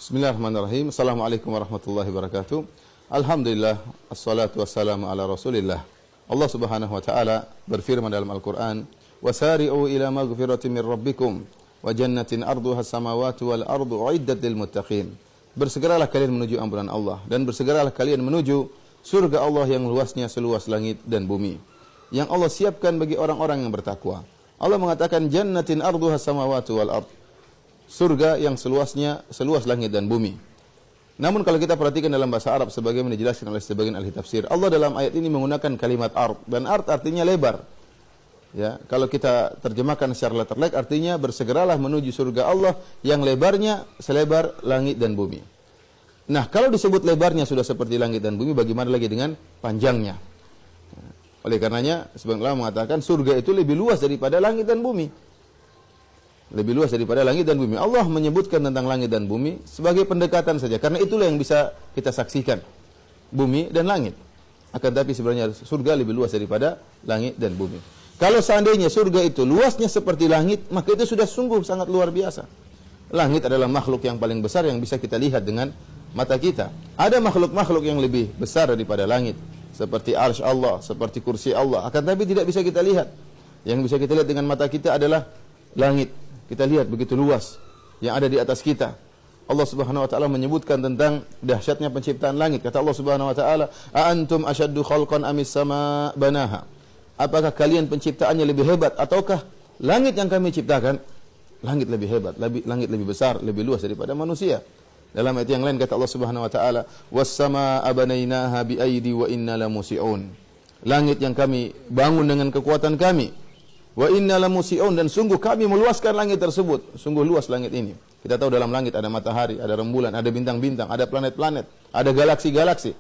Bismillahirrahmanirrahim. Assalamualaikum warahmatullahi wabarakatuh. Alhamdulillah, assalatu wassalamu ala Rasulillah. Allah Subhanahu wa taala berfirman dalam Al-Qur'an, "Wasari'u ila maghfiratin min rabbikum wa jannatin arduha as-samawati wal ardu uiddat lil muttaqin." Bersegeralah kalian menuju ampunan Allah dan bersegeralah kalian menuju surga Allah yang luasnya seluas langit dan bumi, yang Allah siapkan bagi orang-orang yang bertakwa. Allah mengatakan jannatin arduha as-samawati wal ard. Surga yang seluasnya seluas langit dan bumi. Namun kalau kita perhatikan dalam bahasa Arab sebagaimana dijelaskan oleh sebagian ahli tafsir, Allah dalam ayat ini menggunakan kalimat ard, dan ard artinya lebar. Ya, kalau kita terjemahkan secara letterlek artinya bersegeralah menuju surga Allah yang lebarnya selebar langit dan bumi. Nah, kalau disebut lebarnya sudah seperti langit dan bumi, bagaimana lagi dengan panjangnya? Oleh karenanya sebagian ulama mengatakan surga itu lebih luas daripada langit dan bumi. Lebih luas daripada langit dan bumi. Allah menyebutkan tentang langit dan bumi sebagai pendekatan saja, karena itulah yang bisa kita saksikan, bumi dan langit. Akan tapi sebenarnya surga lebih luas daripada langit dan bumi. Kalau seandainya surga itu luasnya seperti langit, maka itu sudah sungguh sangat luar biasa. Langit adalah makhluk yang paling besar yang bisa kita lihat dengan mata kita. Ada makhluk-makhluk yang lebih besar daripada langit, seperti arsy Allah, seperti kursi Allah. Akan tapi tidak bisa kita lihat. Yang bisa kita lihat dengan mata kita adalah langit. Kita lihat begitu luas yang ada di atas kita. Allah Subhanahu wa taala menyebutkan tentang dahsyatnya penciptaan langit. Kata Allah Subhanahu wa taala, "A antum asyaddu khalqan amis sama banaha?" Apakah kalian penciptaannya lebih hebat ataukah langit yang kami ciptakan? Langit lebih hebat, langit lebih besar, lebih luas daripada manusia. Dalam ayat yang lain kata Allah Subhanahu wa taala, "Was-samaa'a banainaha biaidi wa inna lamusi'un." Langit yang kami bangun dengan kekuatan kami. Wa inna lamusi'un, dan sungguh kami meluaskan langit tersebut. Sungguh luas langit ini. Kita tahu dalam langit ada matahari, ada rembulan, ada bintang-bintang, ada planet-planet, ada galaksi-galaksi.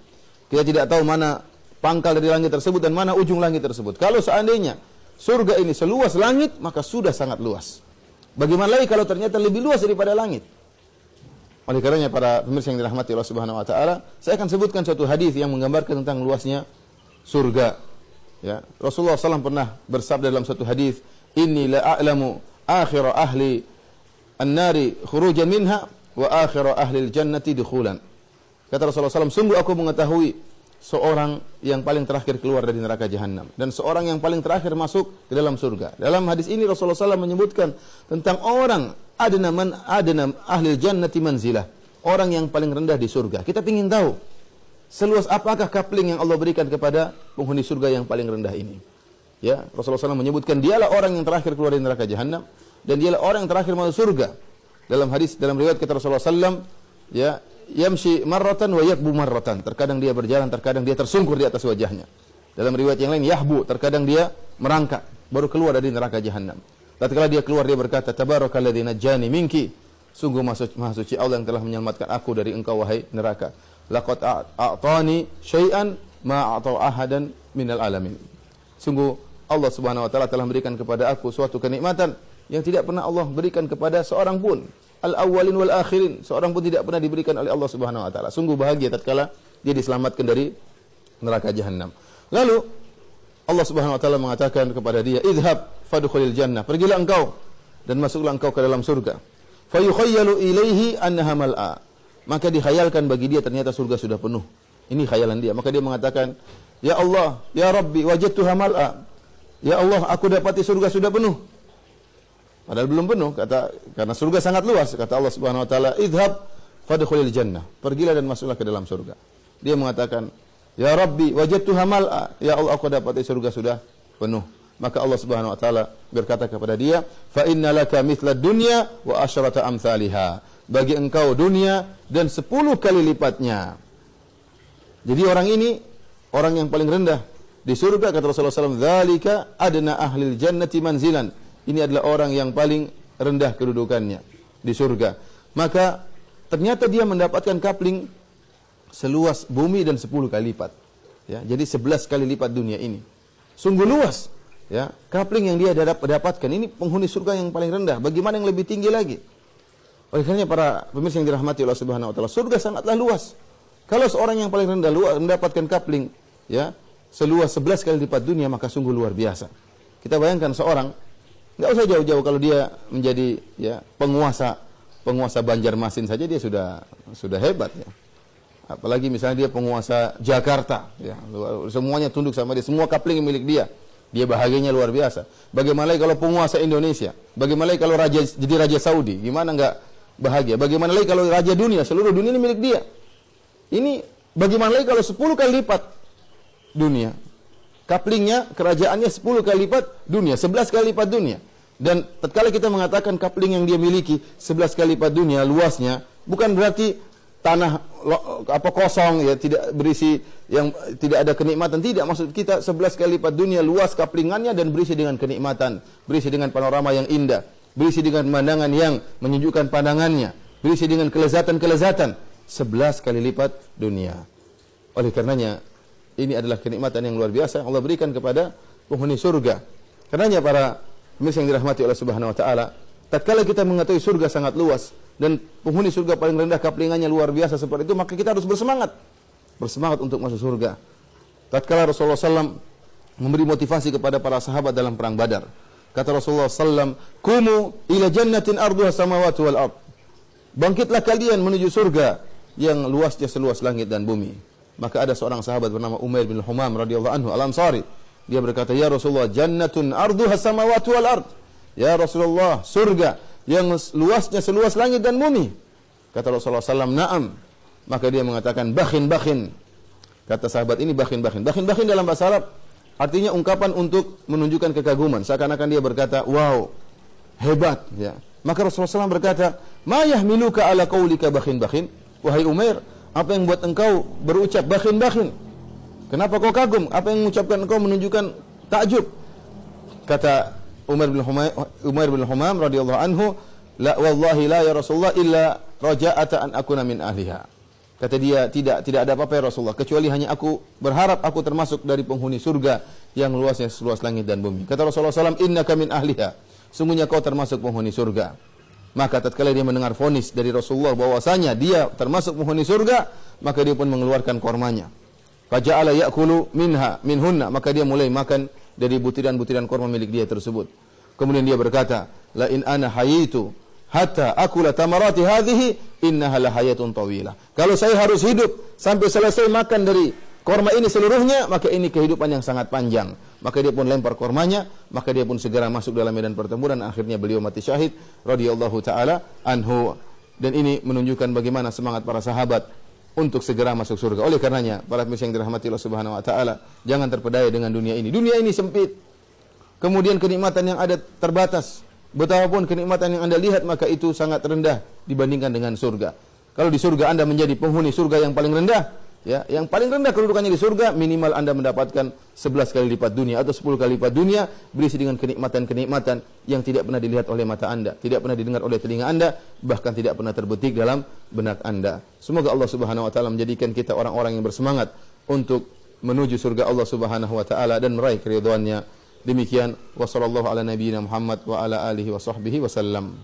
Kita tidak tahu mana pangkal dari langit tersebut dan mana ujung langit tersebut. Kalau seandainya surga ini seluas langit, maka sudah sangat luas. Bagaimana lagi kalau ternyata lebih luas daripada langit? Oleh karenanya para pemirsa yang dirahmati Allah Subhanahu wa taala, saya akan sebutkan suatu hadis yang menggambarkan tentang luasnya surga. Ya, Rasulullah SAW pernah bersabda dalam satu hadis, "Inni la a'lamu akhira ahli an-nari khurujan minha wa akhira ahli al-jannati dukhulan." Kata Rasulullah SAW, sungguh aku mengetahui seorang yang paling terakhir keluar dari neraka jahanam dan seorang yang paling terakhir masuk ke dalam surga. Dalam hadis ini Rasulullah SAW menyebutkan tentang orang adna ahli al-jannati manzilah, orang yang paling rendah di surga. Kita ingin tahu seluas apakah coupling yang Allah berikan kepada penghuni surga yang paling rendah ini. Ya, Rasulullah SAW menyebutkan dialah orang yang terakhir keluar dari neraka jahanam dan dialah orang yang terakhir masuk surga. Dalam hadis, dalam riwayat kata Rasulullah SAW, ya, yamshi marratan wa yakbu marratan. Terkadang dia berjalan, terkadang dia tersungkur di atas wajahnya. Dalam riwayat yang lain, yahbu, terkadang dia merangkak baru keluar dari neraka jahanam. Tatkala dia keluar, dia berkata, "Tabarakalladzi najjani minki." Sungguh maha suci Allah yang telah menyelamatkan aku dari engkau wahai neraka. Laqad a'tani syai'an ma a'ta ahadan minal alamin. Sungguh Allah Subhanahu wa taala telah memberikan kepada aku suatu kenikmatan yang tidak pernah Allah berikan kepada seorang pun. Al-awwalin wal akhirin, seorang pun tidak pernah diberikan oleh Allah Subhanahu wa taala. Sungguh bahagia tatkala dia diselamatkan dari neraka jahanam. Lalu Allah Subhanahu wa taala mengatakan kepada dia, "Idhhab fadkhulil jannah." Pergilah engkau dan masuklah engkau ke dalam surga. Fayukhayyalu ilaihi annaha mal'a. Maka dikhayalkan bagi dia ternyata surga sudah penuh. Ini khayalan dia. Maka dia mengatakan, "Ya Allah, ya Rabbi, wajadtuha mal'a." Ya Allah, aku dapati surga sudah penuh. Padahal belum penuh, karena surga sangat luas. Kata Allah Subhanahu wa taala, "Idhhab fadkhulil jannah." Pergilah dan masuklah ke dalam surga. Dia mengatakan, "Ya Rabbi, wajadtuha mal'a." Ya Allah, aku dapati surga sudah penuh. Maka Allah Subhanahu wa taala berkata kepada dia, "Fa innalaka mithla dunya wa asyrata amsalha." Bagi engkau dunia dan 10 kali lipatnya. Jadi orang ini orang yang paling rendah di surga, kata Rasulullah SAW, "Dzalika adna ahlil jannati manzilan." Ini adalah orang yang paling rendah kedudukannya di surga. Maka ternyata dia mendapatkan coupling seluas bumi dan 10 kali lipat. Ya, jadi 11 kali lipat dunia ini. Sungguh luas. Ya, coupling yang dia dapatkan ini penghuni surga yang paling rendah. Bagaimana yang lebih tinggi lagi? Oleh karenanya para pemirsa yang dirahmati Allah Subhanahu wa taala, surga sangatlah luas. Kalau seorang yang paling rendah mendapatkan coupling, ya, seluas 11 kali lipat dunia, maka sungguh luar biasa. Kita bayangkan seorang, enggak usah jauh-jauh kalau dia menjadi, ya, penguasa penguasa Banjarmasin saja dia sudah hebat ya. Apalagi misalnya dia penguasa Jakarta ya, semuanya tunduk sama dia, semua kapling milik dia. Dia bahagianya luar biasa. Bagaimana lagi kalau penguasa Indonesia? Bagaimana lagi kalau jadi raja Saudi? Gimana enggak bahagia? Bagaimana lagi kalau raja dunia, seluruh dunia ini milik dia? Ini bagaimana lagi kalau 10 kali lipat dunia? Kaplingnya, kerajaannya 10 kali lipat dunia, 11 kali lipat dunia. Dan tatkala kita mengatakan kapling yang dia miliki 11 kali lipat dunia luasnya, bukan berarti tanah kosong ya, tidak berisi, yang tidak ada kenikmatan, tidak. Maksud kita 11 kali lipat dunia luas kaplingannya dan berisi dengan kenikmatan, berisi dengan panorama yang indah, berisi dengan pemandangan yang menyejukkan pandangannya, berisi dengan kelezatan-kelezatan, 11 kali lipat dunia. Oleh karenanya ini adalah kenikmatan yang luar biasa yang Allah berikan kepada penghuni surga. Karenanya para pemirsa yang dirahmati oleh Subhanahu wa taala, tatkala kita mengetahui surga sangat luas dan penghuni surga paling rendah kaplingannya luar biasa seperti itu, maka kita harus bersemangat untuk masuk surga. Tatkala Rasulullah SAW memberi motivasi kepada para sahabat dalam perang Badar, kata Rasulullah SAW, "Kumu ila jannatin arduha samawati wal ard." Bangkitlah kalian menuju surga yang luasnya seluas langit dan bumi. Maka ada seorang sahabat bernama Umair bin Humam radhiyallahu anhu Al-Ansari. Dia berkata, "Ya Rasulullah, jannatun arduha samawati wal ard." Ya Rasulullah, surga yang luasnya seluas langit dan bumi. Kata Rasulullah SAW, "Na'am." Maka dia mengatakan, "Bakhin, bakhin." Kata sahabat ini, bakhin, bakhin. Bakhin, bakhin dalam bahasa Arab artinya ungkapan untuk menunjukkan kekaguman. Seakan-akan dia berkata, "Wow, hebat." Ya. Maka Rasulullah SAW berkata, "Ma yahmiluka ala qaulika bakhin, bakhin?" Wahai Umair, apa yang buat engkau berucap bakhin, bakhin? Kenapa kau kagum? Apa yang mengucapkan engkau menunjukkan takjub? Kata Umar bin Humam radhiyallahu anhu, "La wallahi la ya Rasulullah illa raja'ata an akuna min ahliha." Kata dia, tidak ada apa-apa ya Rasulullah, kecuali hanya aku berharap aku termasuk dari penghuni surga yang luasnya seluas langit dan bumi. Kata Rasulullah SAW, "Innaka min ahliha." Sungguhnya kau termasuk penghuni surga. Maka tatkala dia mendengar vonis dari Rasulullah bahwasanya dia termasuk penghuni surga, maka dia pun mengeluarkan kormanya. Faja'ala ya'kulu minhunna, maka dia mulai makan dari butiran-butiran korma milik dia tersebut. Kemudian dia berkata, "La in ana hayitu hatta akula tamarati hadhihi innaha la hayatun tawilah." Kalau saya harus hidup sampai selesai makan dari korma ini seluruhnya, maka ini kehidupan yang sangat panjang. Maka dia pun lempar kormanya, maka dia pun segera masuk dalam medan pertempuran dan akhirnya beliau mati syahid radhiyallahu taala anhu. Dan ini menunjukkan bagaimana semangat para sahabat untuk segera masuk surga. Oleh karenanya, para pemirsa yang dirahmati Allah Subhanahu wa taala, jangan terpedaya dengan dunia ini. Dunia ini sempit. Kemudian kenikmatan yang ada terbatas. Betapapun kenikmatan yang Anda lihat, maka itu sangat rendah dibandingkan dengan surga. Kalau di surga Anda menjadi penghuni surga yang paling rendah, ya, yang paling rendah kedudukannya di surga, minimal Anda mendapatkan 11 kali lipat dunia atau 10 kali lipat dunia, berisi dengan kenikmatan-kenikmatan yang tidak pernah dilihat oleh mata Anda, tidak pernah didengar oleh telinga Anda, bahkan tidak pernah terbetik dalam benak Anda. Semoga Allah Subhanahu wa taala menjadikan kita orang-orang yang bersemangat untuk menuju surga Allah Subhanahu wa taala dan meraih keridhaannya. Demikian, wa sallallahu ala nabiyyina Muhammad wa ala alihi wa sahbihi wasallam.